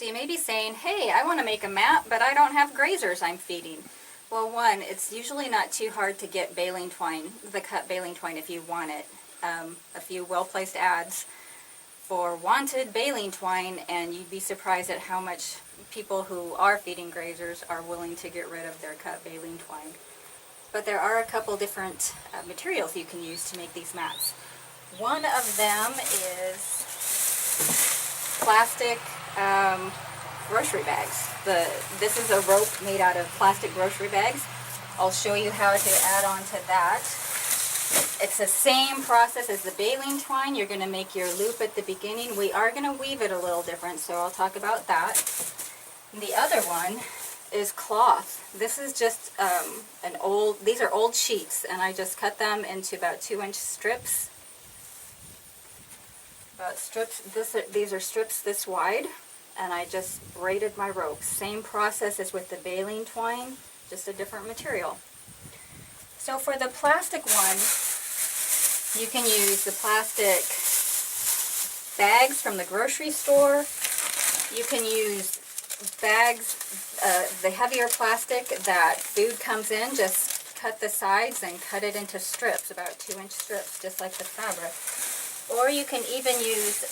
So you may be saying, hey, I want to make a mat, but I don't have grazers I'm feeding. Well, one, it's usually not too hard to get baling twine, the cut baling twine if you want it. A few well-placed ads for wanted baling twine, and you'd be surprised at how much people who are feeding grazers are willing to get rid of their cut baling twine. But there are a couple different materials you can use to make these mats. One of them is plastic grocery bags. This is a rope made out of plastic grocery bags. I'll show you how to add on to that. It's the same process as the baling twine. You're going to make your loop at the beginning. We are going to weave it a little different, so I'll talk about that. And the other one is cloth. This is just these are old sheets, and I just cut them into about 2-inch strips. These are strips this wide, and I just braided my rope. Same process as with the baling twine, just a different material. So for the plastic one, you can use the plastic bags from the grocery store. You can use bags, the heavier plastic that food comes in, just cut the sides and cut it into strips, about 2-inch strips, just like the fabric. Or you can even use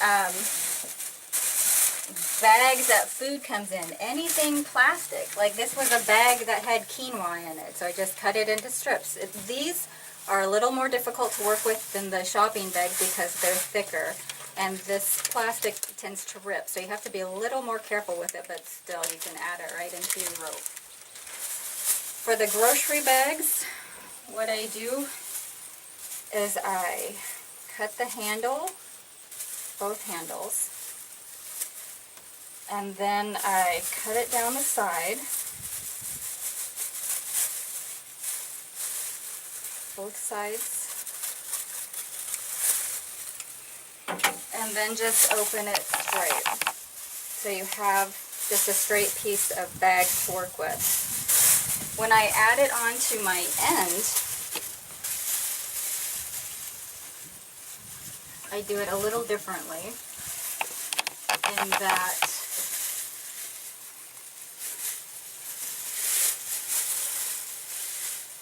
bags that food comes in, anything plastic. Like this was a bag that had quinoa in it, so I just cut it into strips. These are a little more difficult to work with than the shopping bags because they're thicker, and this plastic tends to rip, so you have to be a little more careful with it, but still you can add it right into your rope. For the grocery bags, what I do is I cut the handle, both handles, and then I cut it down the side, both sides, and then just open it straight. So you have just a straight piece of bag to work with. When I add it onto my end, I do it a little differently in that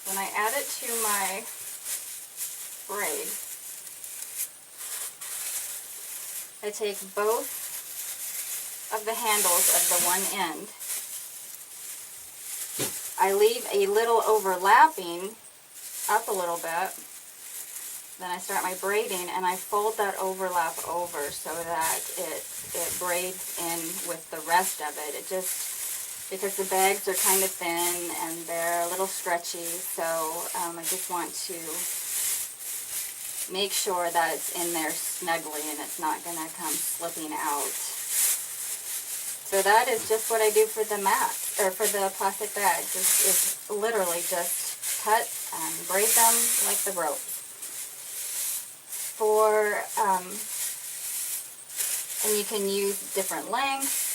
when I add it to my braid, I take both of the handles of the one end. I leave a little overlapping up a little bit. Then I start my braiding, and I fold that overlap over so that it braids in with the rest of it. It just, because the bags are kind of thin and they're a little stretchy, so I just want to make sure that it's in there snugly and it's not going to come slipping out. So that is just what I do for the mat, or for the plastic bags, is literally just cut and braid them like the rope. And you can use different lengths,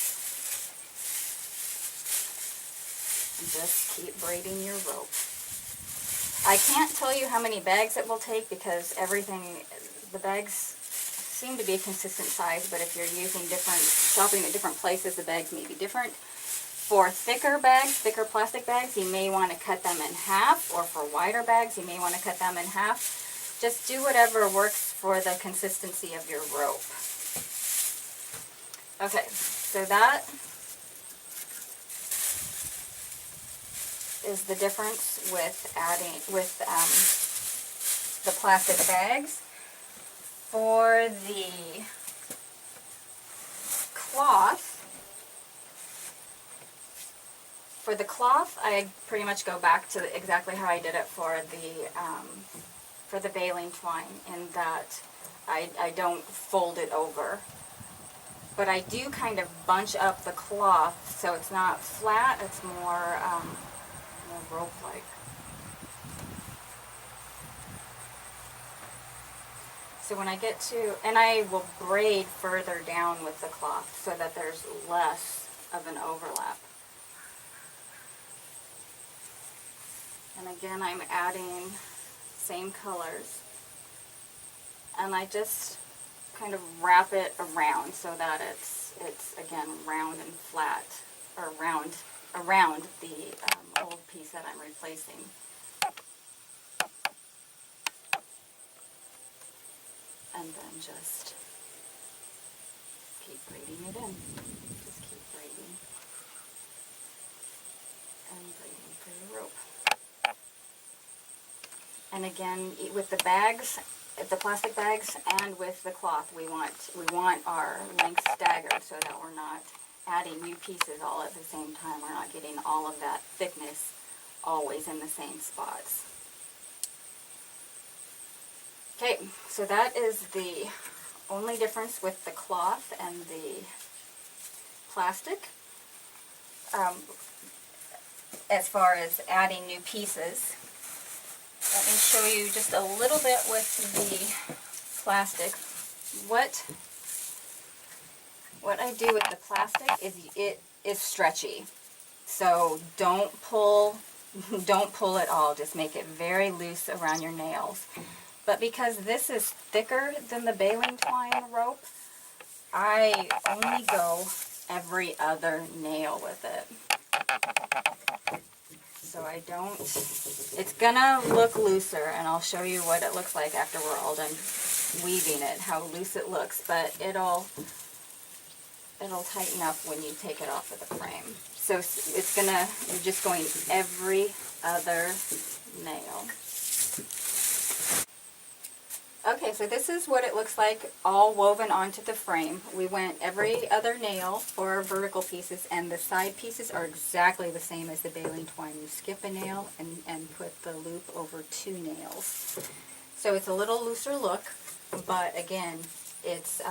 and just keep braiding your rope. I can't tell you how many bags it will take because the bags seem to be a consistent size, but if you're shopping at different places, the bags may be different. For thicker bags, thicker plastic bags, you may want to cut them in half, or for wider bags, you may want to cut them in half. Just do whatever works for the consistency of your rope. Okay, so that is the difference with the plastic bags. For the cloth, I pretty much go back to exactly how I did it for the baling twine, in that I don't fold it over. But I do kind of bunch up the cloth so it's not flat, it's more rope-like. So when I get to, and I will braid further down with the cloth so that there's less of an overlap. And again, I'm adding same colors, and I just kind of wrap it around so that it's it's again round and flat, or round around the old piece that I'm replacing. And then just keep braiding it in. Just keep braiding and braiding for your rope. And again, with the bags, the plastic bags, and with the cloth, we want our length staggered so that we're not adding new pieces all at the same time. We're not getting all of that thickness always in the same spots. Okay, so that is the only difference with the cloth and the plastic. As far as adding new pieces, let me show you just a little bit with the plastic. What I do with the plastic is it is stretchy. So don't pull it all, just make it very loose around your nails. But because this is thicker than the baling twine rope, I only go every other nail with it. So I don't, it's gonna look looser, and I'll show you what it looks like after we're all done weaving it, how loose it looks, but it'll tighten up when you take it off of the frame. So you're just going every other nail. Okay, so this is what it looks like all woven onto the frame. We went every other nail for our vertical pieces, and the side pieces are exactly the same as the baling twine. You skip a nail and put the loop over 2 nails. So it's a little looser look, but again, it's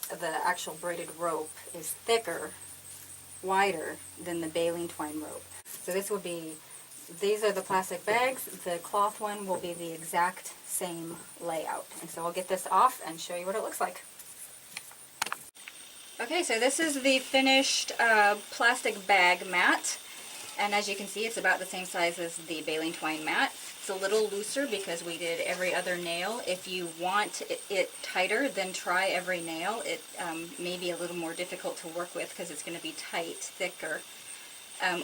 the actual braided rope is thicker, wider than the baling twine rope. So these are the plastic bags. The cloth one will be the exact same layout. And so I'll get this off and show you what it looks like. Okay, so this is the finished plastic bag mat. And as you can see, it's about the same size as the baling twine mat. It's a little looser because we did every other nail. If you want it tighter, then try every nail. It may be a little more difficult to work with because it's going to be tight, thicker.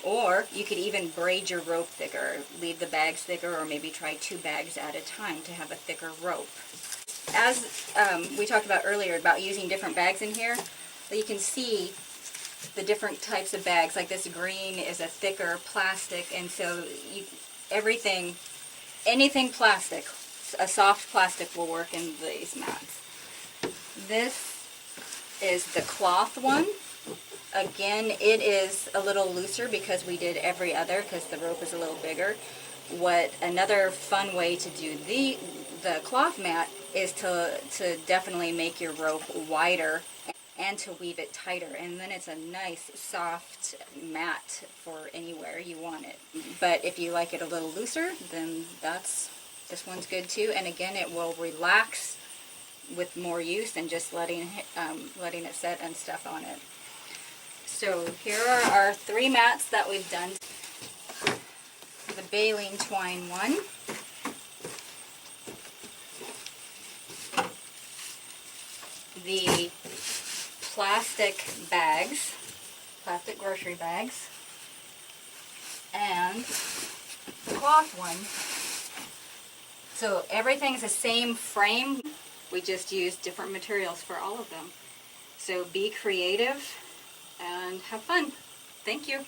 Or you could even braid your rope thicker, leave the bags thicker, or maybe try 2 bags at a time to have a thicker rope. As we talked about earlier about using different bags in here, you can see the different types of bags. Like this green is a thicker plastic, and so anything plastic, a soft plastic will work in these mats. This is the cloth one. Again, it is a little looser because we did every other, because the rope is a little bigger. Another fun way to do the cloth mat is to definitely make your rope wider and to weave it tighter, and then it's a nice soft mat for anywhere you want it. But if you like it a little looser, then this one's good too. And again, it will relax with more use than just letting it set and stuff on it. So here are our 3 mats that we've done. The baling twine one, the plastic bags, plastic grocery bags, and the cloth one. So everything's the same frame, we just used different materials for all of them. So be creative and have fun. Thank you.